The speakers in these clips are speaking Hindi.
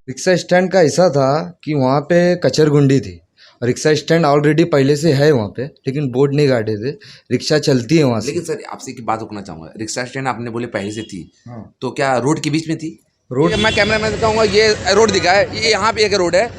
रिक्शा स्टैंड का ऐसा था कि वहाँ पे कचरगुंडी थी। रिक्शा स्टैंड ऑलरेडी पहले से है वहाँ पे, लेकिन बोर्ड नहीं गाड़े थे। रिक्शा चलती है वहाँ से। लेकिन सर आपसे एक बात रुकना चाहूंगा, रिक्शा स्टैंड आपने बोले पहले से थी, हाँ। तो क्या रोड के बीच में थी? रोड मैं कैमरा मैन से कहूँगा ये रोड दिखा है, ये यहाँ पे एक रोड है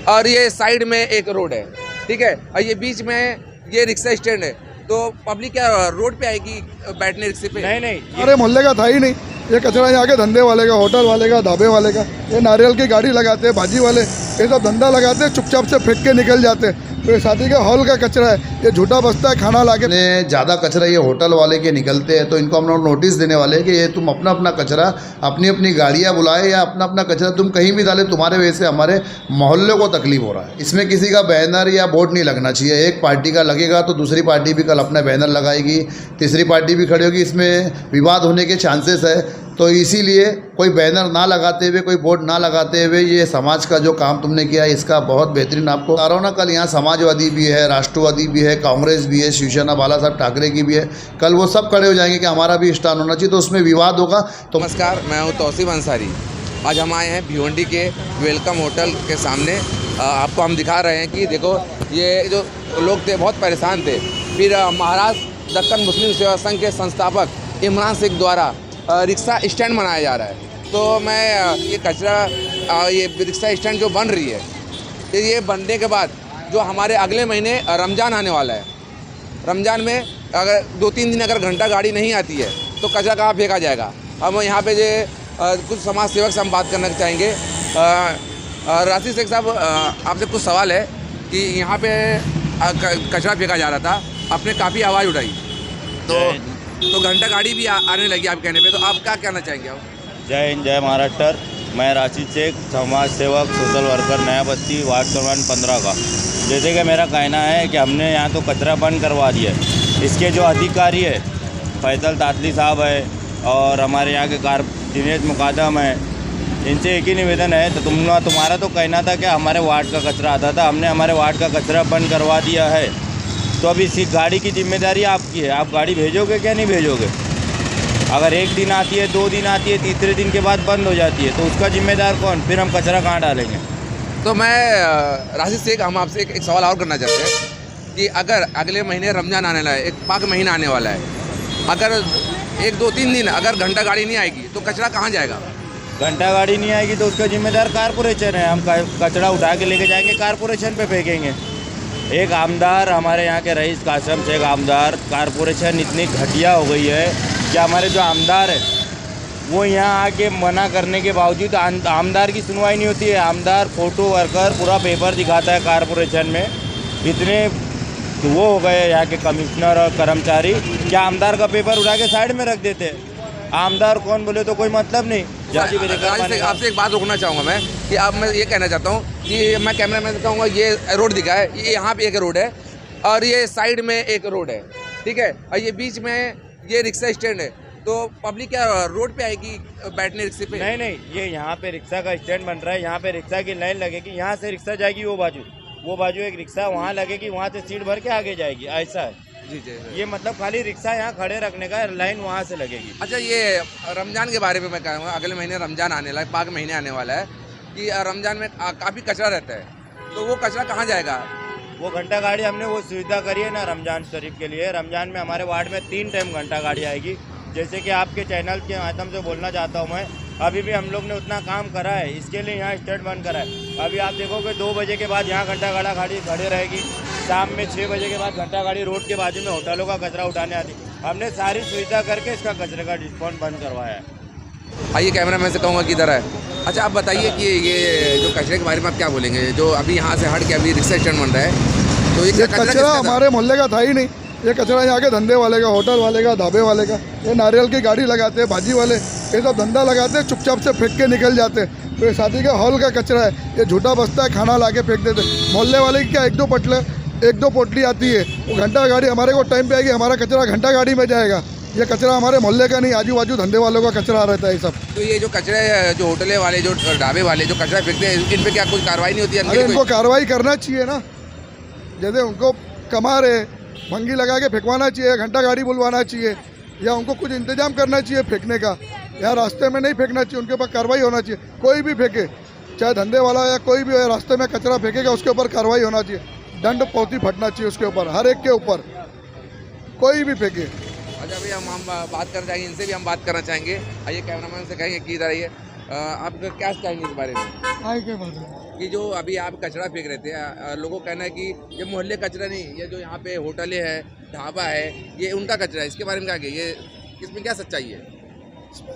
और ये साइड में एक रोड है, ठीक है, और ये बीच में ये रिक्शा स्टैंड है। तो पब्लिक क्या रोड पे आएगी बैठने रिक्शे पे? नहीं अरे मोहल्ले का था ही नहीं। ये कचरा यहाँ के धंधे वाले का, होटल वाले का, ढाबे वाले का। ये नारियल की गाड़ी लगाते हैं, भाजी वाले ये सब धंधा लगाते हैं, चुपचाप से फेंक के निकल जाते हैं। तो ये शादी का हॉल का कचरा है, ये झूठा बस्ता है खाना ला के। ज़्यादा कचरा ये होटल वाले के निकलते हैं, तो इनको हम लोग नोटिस देने वाले हैं कि ये तुम अपना अपना कचरा अपनी अपनी गाड़ियाँ बुलाए या अपना अपना कचरा तुम कहीं भी डाले, तुम्हारे वजह से हमारे मोहल्ले को तकलीफ हो रहा है। इसमें किसी का बैनर या बोर्ड नहीं लगना चाहिए। एक पार्टी का लगेगा तो दूसरी पार्टी भी कल अपना बैनर लगाएगी, तीसरी पार्टी भी खड़ी होगी, इसमें विवाद होने के चांसेस है। तो इसीलिए कोई बैनर ना लगाते हुए, कोई बोर्ड ना लगाते हुए ये समाज का जो काम तुमने किया है इसका बहुत बेहतरीन आपको बता रहा हूँ ना। कल यहाँ समाजवादी भी है, राष्ट्रवादी भी है, कांग्रेस भी है, शिवसेना बाला साहब ठाकरे की भी है। कल वो सब खड़े हो जाएंगे कि हमारा भी स्टैंड होना चाहिए, तो उसमें विवाद होगा। तो नमस्कार, मैं हूँ तौसीफ अंसारी। आज हम आए हैं भिवंडी के वेलकम होटल के सामने। आपको हम दिखा रहे हैं कि देखो ये जो लोग थे बहुत परेशान थे। फिर महाराष्ट्र दक्कन मुस्लिम सेवा संघ के संस्थापक इमरान शेख द्वारा रिक्शा स्टैंड बनाया जा रहा है। तो मैं ये कचरा ये रिक्शा स्टैंड जो बन रही है, तो ये बनने के बाद जो हमारे अगले महीने रमज़ान आने वाला है, रमज़ान में अगर 2-3 दिन अगर घंटा गाड़ी नहीं आती है तो कचरा कहाँ फेंका जाएगा। हम यहाँ पे जो कुछ समाज सेवक से हम बात करना चाहेंगे। राशि शेख साहब, आपसे कुछ सवाल है कि यहाँ पे कचरा फेंका जा रहा था, आपने काफ़ी आवाज़ उठाई, तो घंटा गाड़ी भी आने लगी आप कहने पे, तो आप क्या कहना चाहेंगे? आप जय हिंद, जय महाराष्ट्र। मैं राशि शेख, समाज सेवक, सोशल वर्कर, नया बस्ती, वार्ड क्रमांक 15 का। जैसे कि मेरा कहना है कि हमने यहाँ तो कचरा बंद करवा दिया है। इसके जो अधिकारी है फैसल तातली साहब है और हमारे यहाँ के दिनेश मुकादम है, इनसे एक ही निवेदन है। तो तुम्हारा तो कहना था कि हमारे वार्ड का कचरा आता था, हमने हमारे वार्ड का कचरा बंद करवा दिया है। तो अब इसी गाड़ी की जिम्मेदारी आपकी है, आप गाड़ी भेजोगे क्या नहीं भेजोगे? अगर 1 दिन आती है, 2 दिन आती है, तीसरे दिन के बाद बंद हो जाती है, तो उसका जिम्मेदार कौन? फिर हम कचरा कहाँ डालेंगे? तो मैं राशि शेख, हम आपसे एक सवाल और करना चाहते हैं कि अगर अगले महीने रमज़ान आने वाला है, एक पाक महीना आने वाला है, अगर 1-2-3 दिन अगर घंटा गाड़ी नहीं आएगी तो कचरा कहाँ जाएगा? घंटा गाड़ी नहीं आएगी तो उसका जिम्मेदार कारपोरेशन है। हम कचरा उठा के लेके जाएंगे, कारपोरेशन पे फेंकेंगे। एक आमदार, हमारे यहाँ के रईस कासम शेख आमदार, कारपोरेशन इतनी घटिया हो गई है कि हमारे जो आमदार है वो यहाँ आके मना करने के बावजूद आमदार की सुनवाई नहीं होती है। आमदार फोटो वर्कर पूरा पेपर दिखाता है कारपोरेशन में। इतने वो हो गए यहाँ के कमिश्नर और कर्मचारी, क्या आमदार का पेपर उठा के साइड में रख देते हैं। आमदार कौन बोले तो कोई मतलब नहीं। आपसे एक बात रोकना चाहूँगा मैं कि आप, मैं ये कहना चाहता हूँ कि मैं कैमरा मैन से कहूँगा ये रोड दिखा है, ये यहाँ पे एक रोड है और ये साइड में एक रोड है, ठीक है, और ये बीच में ये रिक्शा स्टैंड है। तो पब्लिक क्या रोड पे आएगी बैठने रिक्शे पे? नहीं, ये यहाँ पे रिक्शा का स्टैंड बन रहा है, यहाँ पे रिक्शा की लाइन लगेगी, यहाँ से रिक्शा जाएगी वो बाजू एक रिक्शा वहाँ लगेगी, वहाँ से सीट भर के आगे जाएगी, ऐसा है। जी। ये मतलब खाली रिक्शा यहाँ खड़े रखने का, लाइन वहाँ से लगेगी। अच्छा, ये रमज़ान के बारे में मैं कहूँगा, अगले महीने रमज़ान आने वाला है, पाक महीने आने वाला है कि रमज़ान में काफ़ी कचरा रहता है, तो वो कचरा कहाँ जाएगा? वो घंटा गाड़ी हमने वो सुविधा करी है ना रमज़ान शरीफ के लिए। रमज़ान में हमारे वार्ड में 3 टाइम घंटा गाड़ी आएगी। जैसे कि आपके चैनल के माध्यम से बोलना चाहता हूँ मैं, अभी भी हम लोग ने उतना काम करा है, इसके लिए यहाँ स्टैंड बंद करा है। अभी आप देखोगे 2 बजे के बाद यहाँ घंटा गाड़ी खड़े रहेगी, शाम में 6 बजे के बाद घंटा गाड़ी रोड के बाजू में होटलों का कचरा उठाने आती। हमने सारी सुविधा करके इसका कचरे का डिस्काउंट बंद करवाया है। आइए कैमरा मैन से कहूँगा किधर है। अच्छा, आप बताइए कि ये जो कचरे के बारे में आप क्या बोलेंगे, जो अभी यहाँ से हट के अभी रिक्शा स्टैंड बन रहा है, तो ये कचरा हमारे मोहल्ले का था ही नहीं। ये कचरा यहाँ के धंधे वाले का, होटल वाले का, ढाबे वाले का। ये नारियल की गाड़ी लगाते हैं, भाजी वाले ये सब धंधा लगाते हैं, चुपचाप से फेंक के निकल जाते हैं। तो ये शादी का हॉल का कचरा है, ये झूठा बस्ता है खाना ला के फेंक देते। मोहल्ले वाले की क्या 1-2 पोटली आती है, वो घंटा गाड़ी हमारे को टाइम पे आएगी, हमारा कचरा घंटा गाड़ी में जाएगा। ये कचरा हमारे मोहल्ले का नहीं, आजू बाजू धंधे वालों का कचरा रहता है सब। तो ये जो कचरा है, जो होटले वाले, जो ढाबे वाले जो कचरा फेंकते हैं, इन पे क्या कुछ कार्रवाई नहीं होती है? अरे इनको कार्रवाई करना चाहिए ना। जैसे उनको कमा रहे, भंगी लगा के फेंकवाना चाहिए, घंटा गाड़ी बुलवाना चाहिए, या उनको कुछ इंतजाम करना चाहिए फेंकने का। या रास्ते में नहीं फेंकना चाहिए, उनके ऊपर कार्रवाई होना चाहिए। कोई भी फेंके, चाहे धंधे वाला या कोई भी हो, रास्ते में कचरा फेंकेगा उसके ऊपर कार्रवाई होना चाहिए, दंड पोथी फटना चाहिए उसके ऊपर, हर एक के ऊपर, कोई भी फेंके। अच्छा अभी हम बात करना चाहेंगे, इनसे भी हम बात करना चाहेंगे। आइए कैमरामैन से कहेंगे कि इधर आइए, आप क्या कहेंगे इस बारे में आए के बाद कि जो अभी आप कचरा फेंक रहे थे, लोगों का कहना है कि ये मोहल्ले कचरा नहीं, ये जो यहाँ पे होटलें हैं, ढाबा है, ये उनका कचरा है, इसके बारे में क्या कहिए, ये इसमें क्या सच्चाई है?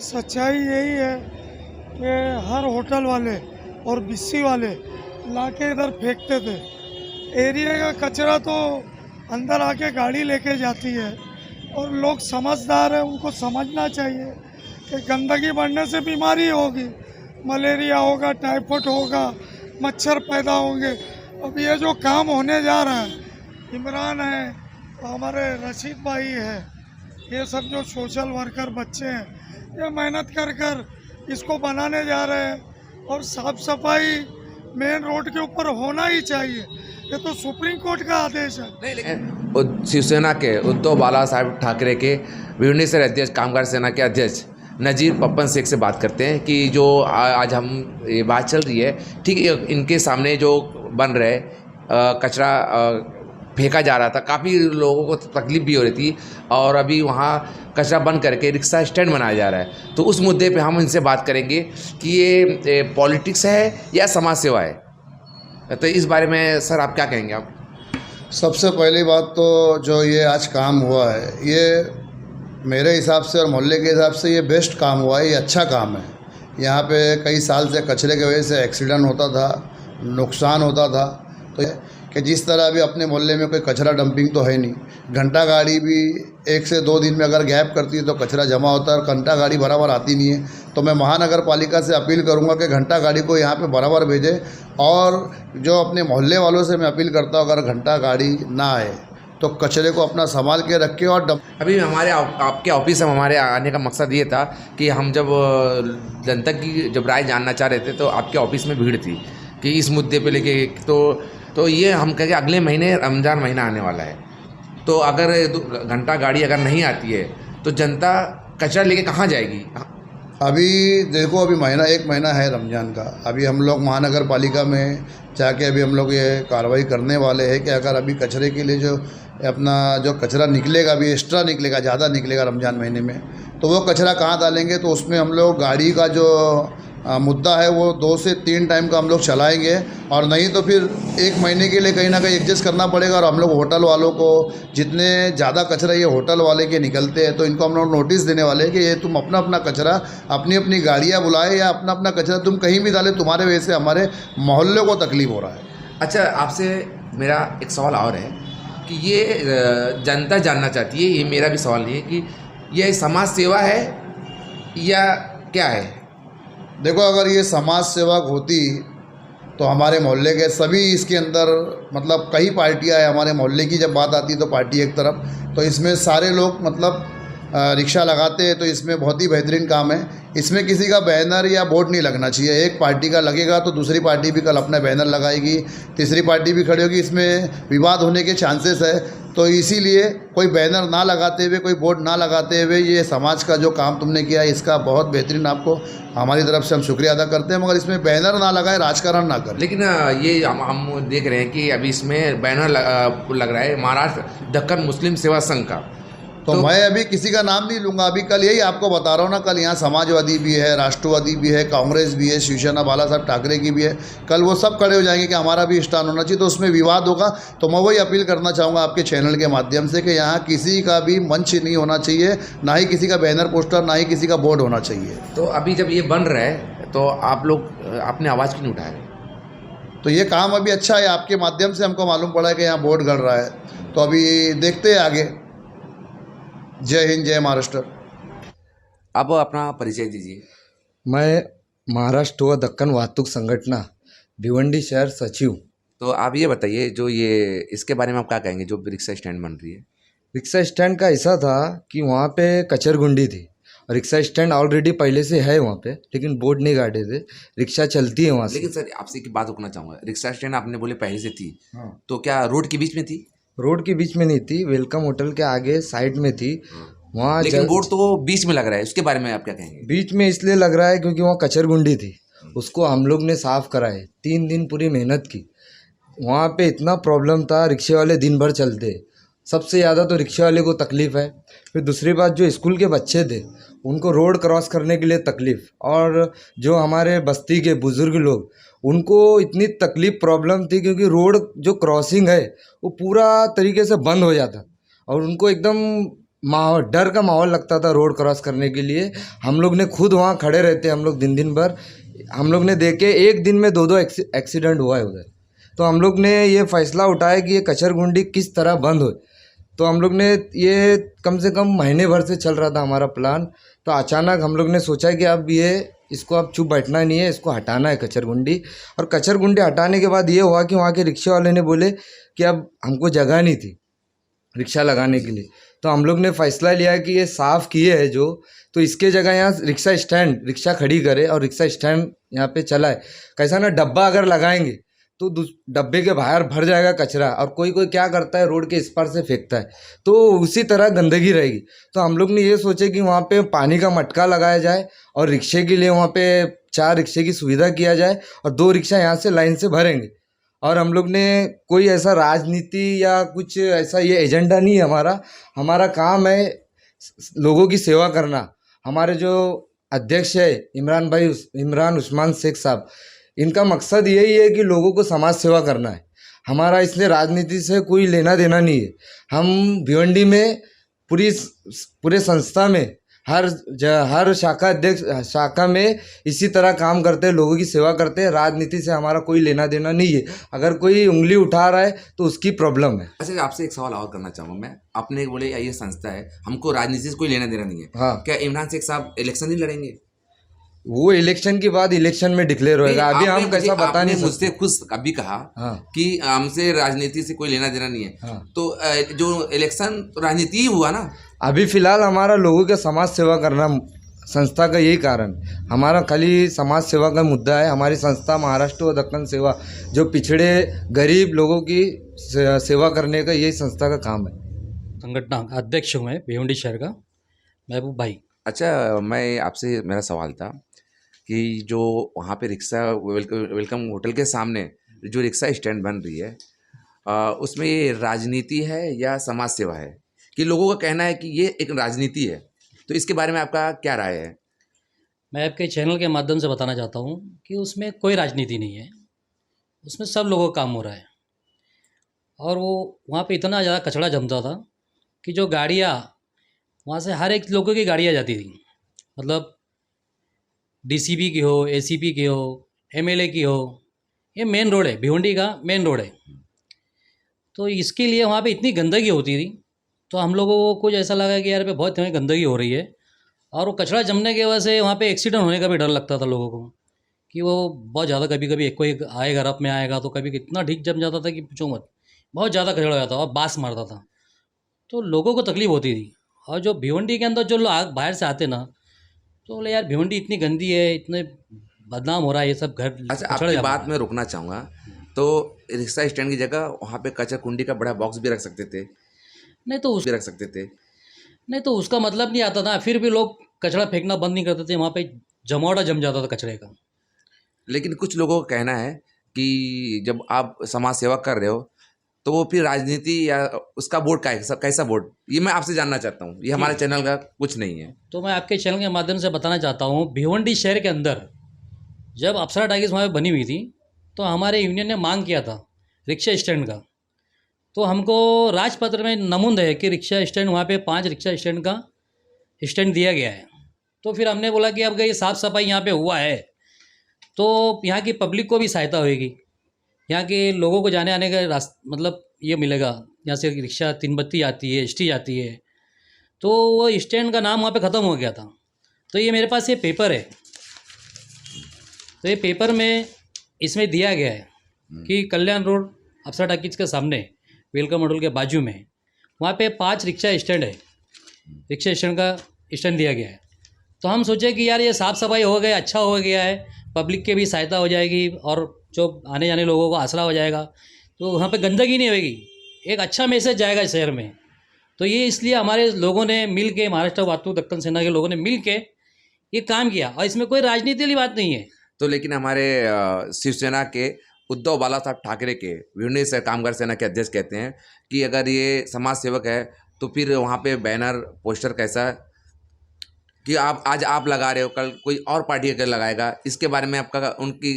सच्चाई यही है कि हर होटल वाले और बिस्सी वाले लाके इधर फेंकते थे। एरिया का कचरा तो अंदर आके गाड़ी लेके जाती है और लोग समझदार हैं, उनको समझना चाहिए कि गंदगी बढ़ने से बीमारी होगी, मलेरिया होगा, टाइफाइड होगा, मच्छर पैदा होंगे। अब ये जो काम होने जा रहा है, इमरान है, हमारे रशीद भाई है, ये सब जो सोशल वर्कर बच्चे हैं, ये मेहनत कर कर इसको बनाने जा रहे हैं। और साफ सफाई मेन रोड के ऊपर होना ही चाहिए, ये तो सुप्रीम कोर्ट का आदेश है। नहीं लेकिन शिवसेना के उद्धव बाला साहब ठाकरे के भिवंडी से अध्यक्ष, कामगार सेना के अध्यक्ष नजीर पप्पन शेख से बात करते हैं कि जो आज हम ये बात चल रही है, ठीक है, इनके सामने जो बन रहे कचरा फेंका जा रहा था, काफ़ी लोगों को तकलीफ भी हो रही थी, और अभी वहाँ कचरा बंद करके रिक्शा स्टैंड बनाया जा रहा है। तो उस मुद्दे पे हम इनसे बात करेंगे कि ये पॉलिटिक्स है या समाज सेवा है। तो इस बारे में सर आप क्या कहेंगे? आप सबसे पहली बात तो जो ये आज काम हुआ है, ये मेरे हिसाब से और मोहल्ले के हिसाब से ये बेस्ट काम हुआ है, ये अच्छा काम है। यहाँ पे कई साल से कचरे की वजह से एक्सीडेंट होता था, नुकसान होता था। तो कि जिस तरह अभी अपने मोहल्ले में कोई कचरा डंपिंग तो है नहीं, घंटा गाड़ी भी 1 से 2 दिन में अगर गैप करती है तो कचरा जमा होता है, और घंटा गाड़ी बराबर आती नहीं है। तो मैं महानगर पालिका से अपील करूंगा कि घंटा गाड़ी को यहाँ पे बराबर भेजे, और जो अपने मोहल्ले वालों से मैं अपील करता हूँ, अगर घंटा गाड़ी ना आए तो कचरे को अपना संभाल के रखे। और अभी हमारे आपके ऑफिस में हमारे आने का मकसद ये था कि हम जब जनता की जब राय जानना चाह रहे थे तो आपके ऑफिस में भीड़ थी कि इस मुद्दे पे लेके, तो ये हम कहें अगले महीने रमज़ान महीना आने वाला है, तो अगर घंटा गाड़ी अगर नहीं आती है तो जनता कचरा लेके कहाँ जाएगी? अभी देखो, अभी महीना 1 महीना है रमज़ान का। अभी हम लोग महानगर पालिका में जाके अभी हम लोग ये कार्रवाई करने वाले हैं कि अगर अभी कचरे के लिए जो अपना जो कचरा निकलेगा, अभी एक्स्ट्रा निकलेगा, ज़्यादा निकलेगा रमज़ान महीने में, तो वो कचरा कहाँ डालेंगे? तो उसमें हम लोग गाड़ी का जो मुद्दा है वो 2 से 3 टाइम का हम लोग चलाएंगे, और नहीं तो फिर 1 महीने के लिए कहीं ना कहीं एडजस्ट करना पड़ेगा। और हम लोग होटल वालों को, जितने ज़्यादा कचरा ये होटल वाले के निकलते हैं, तो इनको हम लोग नोटिस देने वाले हैं कि ये तुम अपना अपना कचरा अपनी अपनी गाड़ियाँ बुलाए या अपना अपना कचरा तुम कहीं भी डाले, तुम्हारे वजह से हमारे मोहल्ले को तकलीफ हो रहा है। अच्छा, आपसे मेरा एक सवाल और है कि ये जनता जानना चाहती है, ये मेरा भी सवाल नहीं है कि ये समाज सेवा है या क्या है? देखो, अगर ये समाज सेवक होती तो हमारे मोहल्ले के सभी इसके अंदर, मतलब कई पार्टियां हैं हमारे मोहल्ले की, जब बात आती है तो पार्टी एक तरफ, तो इसमें सारे लोग मतलब रिक्शा लगाते हैं, तो इसमें बहुत ही बेहतरीन काम है। इसमें किसी का बैनर या बोर्ड नहीं लगना चाहिए। एक पार्टी का लगेगा तो दूसरी पार्टी भी कल अपना बैनर लगाएगी, तीसरी पार्टी भी खड़ी होगी, इसमें विवाद होने के चांसेस है। तो इसीलिए कोई बैनर ना लगाते हुए, कोई बोर्ड ना लगाते हुए ये समाज का जो काम तुमने किया है, इसका बहुत बेहतरीन आपको हमारी तरफ से हम शुक्रिया अदा करते हैं। मगर इसमें बैनर ना लगाए, राजकारण ना करें। लेकिन ये हम देख रहे हैं कि अभी इसमें बैनर लग रहा है महाराष्ट्र दक्कन मुस्लिम सेवा संघ का। तो मैं अभी किसी का नाम नहीं लूँगा। अभी कल यही आपको बता रहा हूँ ना, कल यहाँ समाजवादी भी है, राष्ट्रवादी भी है, कांग्रेस भी है, शिवसेना बाला साहब ठाकरे की भी है। कल वो सब खड़े हो जाएंगे कि हमारा भी स्टैंड होना चाहिए, तो उसमें विवाद होगा। तो मैं वही अपील करना चाहूँगा आपके चैनल के माध्यम से कि यहाँ किसी का भी मंच नहीं होना चाहिए, ना ही किसी का बैनर पोस्टर, ना ही किसी का बोर्ड होना चाहिए। तो अभी जब ये बन रहा है तो आप लोग अपने आवाज़ क्यों नहीं उठाए? तो ये काम अभी अच्छा है, आपके माध्यम से हमको मालूम पड़ा है कि यहाँ बोर्ड गड़ रहा है, तो अभी देखते हैं आगे। जय हिंद, जय महाराष्ट्र। अब अपना परिचय दीजिए। मैं महाराष्ट्र व दक्कन वाहतूक संगठना भिवंडी शहर सचिव। तो आप ये बताइए, जो ये इसके बारे में आप क्या कहेंगे, जो रिक्शा स्टैंड बन रही है? रिक्शा स्टैंड का ऐसा था कि वहाँ पे कचरगुंडी थी, रिक्शा स्टैंड ऑलरेडी पहले से है वहाँ पे, लेकिन बोर्ड नहीं गाड़े थे, रिक्शा चलती है वहाँ से। लेकिन सर आपसे एक बात रुकना चाहूँगा, रिक्शा स्टैंड आपने बोले पहले से थी, हाँ। तो क्या रोड के बीच में थी? रोड के बीच में नहीं थी, वेलकम होटल के आगे साइड में थी वहाँ। लेकिन बोर्ड तो बीच में लग रहा है, उसके बारे में आप क्या कहेंगे? बीच में इसलिए लग रहा है क्योंकि वहाँ कचरगुंडी थी, उसको हम लोग ने साफ़ कराए, 3 दिन पूरी मेहनत की। वहाँ पे इतना प्रॉब्लम था, रिक्शे वाले दिन भर चलते, सबसे ज़्यादा तो रिक्शे वाले को तकलीफ़ है। फिर दूसरी बात, जो स्कूल के बच्चे थे उनको रोड क्रॉस करने के लिए तकलीफ़, और जो हमारे बस्ती के बुज़ुर्ग लोग, उनको इतनी तकलीफ़ प्रॉब्लम थी क्योंकि रोड जो क्रॉसिंग है वो पूरा तरीके से बंद हो जाता और उनको एकदम माहौल, डर का माहौल लगता था रोड क्रॉस करने के लिए। हम लोग ने खुद वहाँ खड़े रहते, हम लोग दिन भर, हम लोग ने देखे एक दिन में 2 एक्सीडेंट हुआ है उधर। तो हम लोग ने ये फ़ैसला उठाया कि ये कचरगुंडी किस तरह बंद हो। तो हम लोग ने ये कम से कम महीने भर से चल रहा था हमारा प्लान। तो अचानक हम लोग ने सोचा कि अब ये इसको अब चुप बैठना नहीं है, इसको हटाना है कचरगुंडी। और कचरगुंडी हटाने के बाद ये हुआ कि वहाँ के रिक्शे वाले ने बोले कि अब हमको जगह नहीं थी रिक्शा लगाने के लिए। तो हम लोग ने फ़ैसला लिया कि ये साफ़ किए है जो, तो इसके जगह यहाँ रिक्शा स्टैंड, रिक्शा खड़ी करे और रिक्शा स्टैंड यहाँ पे चलाए। कैसा ना, डब्बा अगर लगाएंगे तो डब्बे के बाहर भर जाएगा कचरा, और कोई कोई क्या करता है रोड के इस पार से फेंकता है, तो उसी तरह गंदगी रहेगी। तो हम लोग ने ये सोचे कि वहाँ पे पानी का मटका लगाया जाए और रिक्शे के लिए वहाँ पे 4 रिक्शे की सुविधा किया जाए और 2 रिक्शा यहाँ से लाइन से भरेंगे। और हम लोग ने कोई ऐसा राजनीति या कुछ ऐसा ये एजेंडा नहीं है हमारा। हमारा काम है लोगों की सेवा करना। हमारे जो अध्यक्ष है इमरान उस्मान शेख साहब, इनका मकसद यही है कि लोगों को समाज सेवा करना है। हमारा इसलिए राजनीति से कोई लेना देना नहीं है। हम भिवंडी में पूरे संस्था में हर शाखा में इसी तरह काम करते हैं, लोगों की सेवा करते हैं। राजनीति से हमारा कोई लेना देना नहीं है। अगर कोई उंगली उठा रहा है तो उसकी प्रॉब्लम है। अच्छा, आपसे एक सवाल और करना चाहूँगा मैं। आपने बोले ये संस्था है, हमको राजनीति से कोई लेना देना नहीं है। हाँ। क्या इमरान शेख साहब इलेक्शन नहीं लड़ेंगे? वो इलेक्शन के बाद इलेक्शन में डिक्लेयर होएगा। अभी हम कैसा बता नहीं सकते। मुझसे खुद अभी कहा हाँ। कि हमसे राजनीति से कोई लेना देना नहीं है। हाँ। तो जो इलेक्शन राजनीति ही हुआ ना। अभी फिलहाल हमारा लोगों के समाज सेवा करना संस्था का यही कारण, हमारा खाली समाज सेवा का मुद्दा है। हमारी संस्था महाराष्ट्र व दक्कन सेवा, जो पिछड़े गरीब लोगों की सेवा करने का यही संस्था का काम है। संगठन अध्यक्ष हूँ मैं भिवंडी शहर का, महबूब भाई। अच्छा, मैं आपसे, मेरा सवाल था कि जो वहाँ पे रिक्शा वेलकम होटल के सामने जो रिक्शा स्टैंड बन रही है, उसमें ये राजनीति है या समाज सेवा है? कि लोगों का कहना है कि ये एक राजनीति है, तो इसके बारे में आपका क्या राय है? मैं आपके चैनल के माध्यम से बताना चाहता हूँ कि उसमें कोई राजनीति नहीं है, उसमें सब लोगों का काम हो रहा है। और वो वहाँ पे इतना ज़्यादा कचरा जमता था कि जो गाड़ियाँ वहाँ से हर एक लोगों की गाड़ियाँ जाती थी, मतलब डीसीपी की हो, एसीपी की हो, एमएलए की हो। ये मेन रोड है, भिवंडी का मेन रोड है। तो इसके लिए वहाँ पे इतनी गंदगी होती थी, तो हम लोगों को कुछ ऐसा लगा कि यार पे बहुत गंदगी हो रही है। और वो कचरा जमने की वजह से वहाँ पे एक्सीडेंट होने का भी डर लगता था लोगों को, कि वो बहुत ज़्यादा कभी कभी कोई आएगा, रफ में आएगा तो कभी इतना ठीक जम जाता था कि पूछो मत, बहुत ज़्यादा कचरा हो जाता और बास मारता था, तो लोगों को तकलीफ होती थी। और जो भिवंडी के अंदर जो लोग बाहर से आते ना, तो बोले यार भिवंडी इतनी गंदी है, इतने बदनाम हो रहा है ये सब घर। अच्छा, आपकी बात मैं रुकना चाहूँगा। तो रिक्शा स्टैंड की जगह वहाँ पे कचरा कुंडी का बड़ा बॉक्स भी रख सकते थे, नहीं तो उस भी रख सकते थे। नहीं तो उसका मतलब नहीं आता था, फिर भी लोग कचरा फेंकना बंद नहीं करते थे। वहाँ पे जमावड़ा जम जाता था कचरे का। लेकिन कुछ लोगों का कहना है कि जब आप समाज सेवा कर रहे हो तो वो फिर राजनीति या उसका बोर्ड कैसा बोर्ड, ये मैं आपसे जानना चाहता हूँ। ये हमारे चैनल का कुछ नहीं है। तो मैं आपके चैनल के माध्यम से बताना चाहता हूँ, भिवंडी शहर के अंदर जब अप्सरा टाइगर्स वहाँ पे बनी हुई थी, तो हमारे यूनियन ने मांग किया था रिक्शा स्टैंड का। तो हमको राजपत्र में नमूद है कि रिक्शा स्टैंड, वहाँ पे 5 रिक्शा स्टैंड का स्टैंड दिया गया है। तो फिर हमने बोला कि अब ये साफ़ सफाई यहाँ पे हुआ है तो यहाँ की पब्लिक को भी सहायता होगी, यहाँ के लोगों को जाने आने का रास्ता मतलब ये मिलेगा। यहाँ से रिक्शा 3 बत्ती आती है, एसटी आती है, तो वो स्टैंड का नाम वहाँ पे ख़त्म हो गया था। तो ये मेरे पास ये पेपर है, तो ये पेपर में इसमें दिया गया है कि कल्याण रोड अप्सरा टाकीज के सामने वेलकम होटल के बाजू में वहाँ पे 5 रिक्शा स्टैंड है, रिक्शा स्टैंड का स्टैंड दिया गया है। तो हम सोचे कि यार ये साफ़ सफाई हो गया, अच्छा हो गया है, पब्लिक के भी सहायता हो जाएगी और जो आने जाने लोगों को आसरा हो जाएगा, तो वहाँ पे गंदगी नहीं होगी, एक अच्छा मैसेज जाएगा शहर में। तो ये इसलिए हमारे लोगों ने मिल के, महाराष्ट्र वातु दक्कन सेना के लोगों ने मिल के ये काम किया, और इसमें कोई राजनीति वाली बात नहीं है। तो लेकिन हमारे शिवसेना के उद्धव बाला साहब ठाकरे के भिवंडी से कामगार सेना के अध्यक्ष कहते हैं कि अगर ये समाज सेवक है तो फिर वहाँ पे बैनर पोस्टर कैसा कि आज आप लगा रहे हो, कल कोई और पार्टी अगर लगाएगा, इसके बारे में आपका उनकी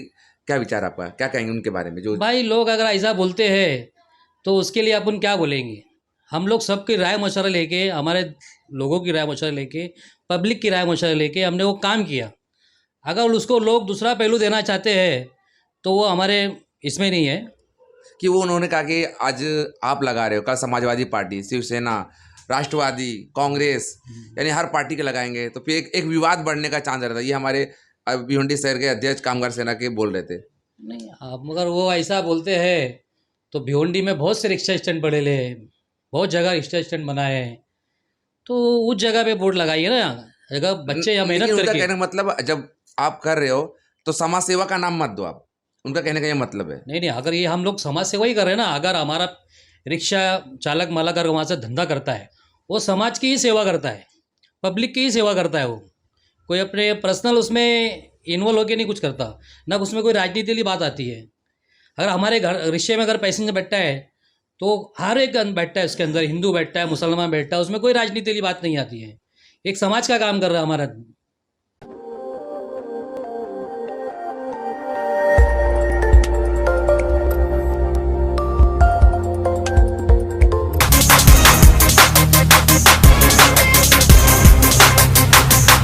क्या विचार, आपका क्या कहेंगे उनके बारे में? जो भाई लोग अगर ऐसा बोलते हैं तो उसके लिए अपन क्या बोलेंगे? हम लोग सबकी राय मशवरा लेके, हमारे लोगों की राय मशवरा लेके, पब्लिक की राय मशवरा लेके हमने वो काम किया। अगर उसको लोग दूसरा पहलू देना चाहते हैं तो वो हमारे इसमें नहीं है। कि वो उन्होंने कहा कि आज आप लगा रहे हो, कल समाजवादी पार्टी, शिवसेना, राष्ट्रवादी, कांग्रेस, यानी हर पार्टी के लगाएंगे तो फिर एक विवाद बढ़ने का चांस रहता है। ये हमारे भिवंडी शहर के अध्यक्ष कामगार सेना के बोल रहे थे। नहीं, आप मगर वो ऐसा बोलते हैं तो भिवंडी में बहुत से रिक्शा स्टैंड पड़े हैं, बहुत जगह रिक्शा स्टैंड बनाए हैं, तो उस जगह पे बोर्ड लगाइए ना। अगर बच्चे या मेहनत उनका करके, कहने का मतलब जब आप कर रहे हो तो समाज सेवा का नाम मत दो आप, उनका कहने का ये मतलब है। नहीं, अगर ये हम लोग समाज सेवा ही कर रहे हैं ना, अगर हमारा रिक्शा चालक माला कर वहाँ से धंधा करता है, वो समाज की ही सेवा करता है, पब्लिक की ही सेवा करता है। वो कोई अपने पर्सनल उसमें इन्वॉल्व होकर नहीं कुछ करता, ना उसमें कोई राजनीति वाली बात आती है। अगर हमारे घर रिक्शे में अगर पैसेंजर बैठता है तो हर एक बैठता है, उसके अंदर हिंदू बैठता है, मुसलमान बैठता है, उसमें कोई राजनीति वाली बात नहीं आती है। एक समाज का काम कर रहा है हमारा